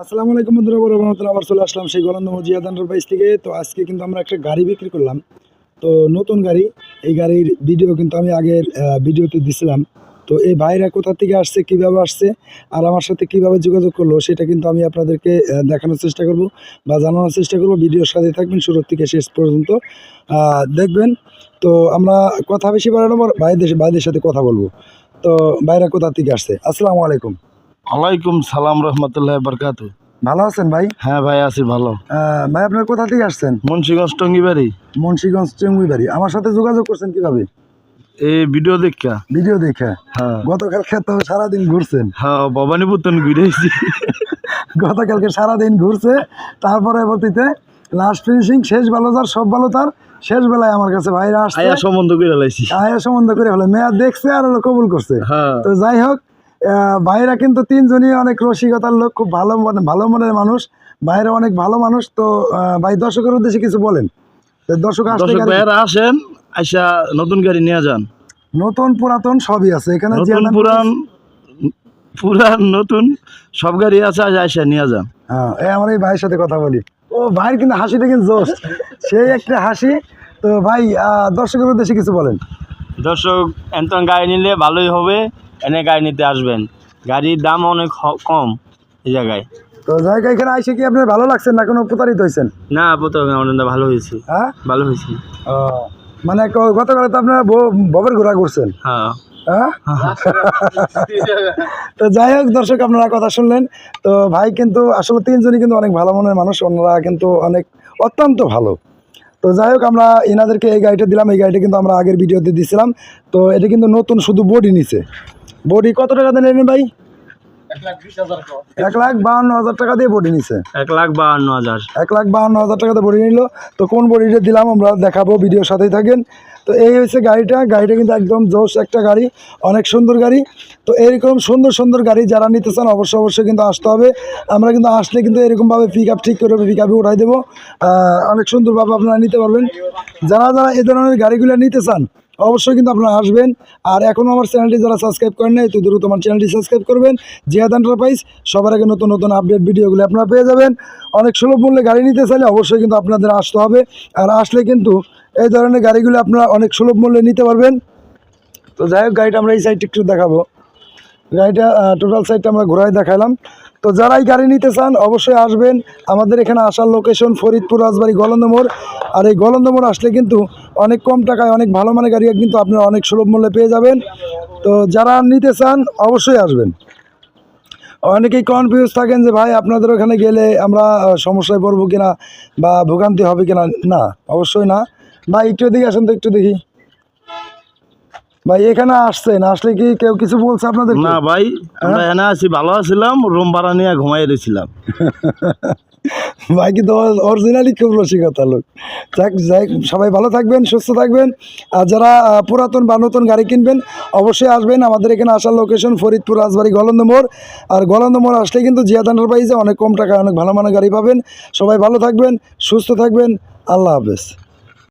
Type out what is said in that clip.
আসসালামু আলাইকুম বন্ধুরা, বরাবর আবার চলে আসলাম সেই গোলান্দ জিয়াদ এন্টারপ্রাইজ থেকে। তো আজকে কিন্তু আমরা একটা গাড়ি বিক্রি করলাম, তো নতুন গাড়ি। এই গাড়ির ভিডিও কিন্তু আমি আগের ভিডিওতে দিছিলাম। তো এই ভাইরা কোথা থেকে আসছে, কিভাবে আসছে, আর আমার সাথে কিভাবে যোগাযোগ করলো, সেটা কিন্তু আমি আপনাদেরকে দেখানোর চেষ্টা করব বা জানানোর চেষ্টা করব। ভিডিওর সাথে থাকবেন, শুরু থেকে শেষ পর্যন্ত দেখবেন। তো আমরা কথা বেশি বাড়ানো, ভাইদের সাথে কথা বলবো। তো ভাইরা কোথা থেকে আসছে? আসসালামু আলাইকুম। ওয়ালাইকুম সালাম রহমতুল্লাহ বরকাত। ভালো আছেন ভাই? হ্যাঁ ভাই, আছি ভালো। ভাই আপনার কোথা থেকে আসছেন? মুন্সিগঞ্জ টঙ্গিবাড়ি। মুন্সিগঞ্জ চেঙ্গুইবাড়ি। আমার সাথে যোগাযোগ করছেন কিভাবে? এই ভিডিও দেখা। ভিডিও দেখে? হ্যাঁ। গতকালকে তো সারাদিন ঘুরছেন? হ্যাঁ, ভবানীপুর ঘুরেছি। গতকালকে সারাদিন ঘুরছে, তারপরে পরবর্তীতে লাস্ট ফিনিশিং, শেষ ভালো তার সব ভালো তার। শেষ বেলায় আমার কাছে ভাইরা আসছে, আয়া সম্বন্ধ করে লাইছি। আয়া সম্বন্ধ করে হলো মেয়াদ দেখছে আর হলো কবুল করছে। হ্যাঁ। তো যাই হোক, ভাইরা কিন্তু তিনজনই অনেক রসিকতার লোক, খুব ভালো মনের মানুষ। ভাইরা অনেক ভালো মানুষ। তো ভাই, দর্শকের উদ্দেশ্যে কিছু বলেন। দর্শক ভাইয়ারা আসেন, আইসা নতুন গাড়ি নিয়ে যান। নতুন পুরাতন সবই আছে এখানে। পুরান নতুন সব গাড়ি আছে, আইসা নিয়ে যান। হ্যাঁ, আমার এই ভাইয়ের সাথে কথা বলি। ও ভাইয়ের কিন্তু হাসিটা কিন্তু জোশ, সেই একটা হাসি। তো ভাই, দর্শকের উদ্দেশ্যে কিছু বলেন। দর্শক, এনতন গাড়ি নিলে ভালোই হবে, এনে গাড়ি নিতে আসবেন। গাড়ির দাম অনেক কম এই জায়গায়। তো জায়গা এখানে আইসে কি আপনার ভালো লাগছে না কোনো প্রতারিত হয়েছেন? না, প্রথমে আমাদের ভালো হয়েছে। হ্যাঁ, ভালো হয়েছে। মানে গতকালে তো আপনারা ববের ঘোরা করছেন। হ্যাঁ। তো যাই হোক দর্শক, আপনারা কথা শুনলেন। তো ভাই কিন্তু আসলে তিনজনই কিন্তু অনেক ভালো মনের মানুষ, ওনারা কিন্তু অনেক অত্যন্ত ভালো। তো যাই হোক, আমরা এনাদেরকে এই গাড়িটা দিলাম। এই গাড়িটা কিন্তু আমরা আগের ভিডিওতে দিয়েছিলাম। তো এটা কিন্তু নতুন, শুধু বডি নিচে। বডি কত টাকা দিয়ে নেবেন ভাই? 1,52,000 টাকা দিয়ে বডি নিছে। 1,52,000। 1,52,000 টাকা দিয়ে বডি নিল। তো কোন বডিটা দিলাম আমরা দেখাবো, ভিডিওর সাথেই থাকেন। তো এই হচ্ছে গাড়িটা কিন্তু একদম জোশ একটা গাড়ি, অনেক সুন্দর গাড়ি। তো এরকম সুন্দর সুন্দর গাড়ি যারা নিতে চান অবশ্যই কিন্তু আসতে হবে। আমরা কিন্তু আসলে কিন্তু এরকমভাবে পিক আপ ঠিক করে পিক আপে উঠাই দেবো। অনেক সুন্দরভাবে আপনারা নিতে পারবেন। যারা এ ধরনের গাড়িগুলো নিতে চান অবশ্যই কিন্তু আপনারা আসবেন। আর এখনও আমার চ্যানেলটি যারা সাবস্ক্রাইব করেন নাই, তো দ্রুত আমার চ্যানেলটি সাবস্ক্রাইব করবেন। জিয়াদ এন্টারপ্রাইজ, সবার আগে নতুন নতুন আপডেট ভিডিওগুলো আপনারা পেয়ে যাবেন। অনেক সুলভ মূল্যে গাড়ি নিতে চাইলে অবশ্যই কিন্তু আপনাদের আসতে হবে। আর আসলে কিন্তু এই ধরনের গাড়িগুলো আপনারা অনেক সুলভ মূল্যে নিতে পারবেন। তো যাই হোক, গাড়িটা আমরা এই সাইডটা একটু দেখাবো। গাড়িটা টোটাল সাইডটা আমরা ঘোরায় দেখালাম। তো যারা এই গাড়ি নিতে চান অবশ্যই আসবেন। আমাদের এখানে আসার লোকেশন ফরিদপুর রাজবাড়ী গোলান্দ মোড়। আর এই গোলান্দ মোড় আসলে কিন্তু অনেক কম টাকায় অনেক ভালো মানের গাড়ি কিন্তু আপনারা অনেক সুলভ মূল্যে পেয়ে যাবেন। তো যারা নিতে চান অবশ্যই আসবেন। অনেকেই কনফিউজ থাকেন যে ভাই আপনাদের ওখানে গেলে আমরা সমস্যায় পড়বো কিনা বা ভোগান্তি হবে কিনা। না, অবশ্যই না ভাই। একটু দেখি আসেন তো, একটু দেখি ভাই। এখানে আসছেন, আসলে কি কেউ কিছু বলছে আপনাদের? না ভাই, আমরা এনে আছি, ভালো আছিলাম, রুম ভাড়া নিয়ে ঘুমাই রয়েছিলাম। ভাই কিন্তু অরিজিনালি খুব রসিকতা লোক। যাই, সবাই ভালো থাকবেন, সুস্থ থাকবেন। আর যারা পুরাতন বা নতুন গাড়ি কিনবেন অবশ্যই আসবেন। আমাদের এখানে আসার লোকেশন ফরিদপুর রাজবাড়ী গোলান্দ মোড়। আর গোলান্দ মোড় আসলে কিন্তু জিয়াদ এন্টারপ্রাইজে অনেক কম টাকায় অনেক ভালো মানের গাড়ি পাবেন। সবাই ভালো থাকবেন, সুস্থ থাকবেন। আল্লাহ হাফেজ।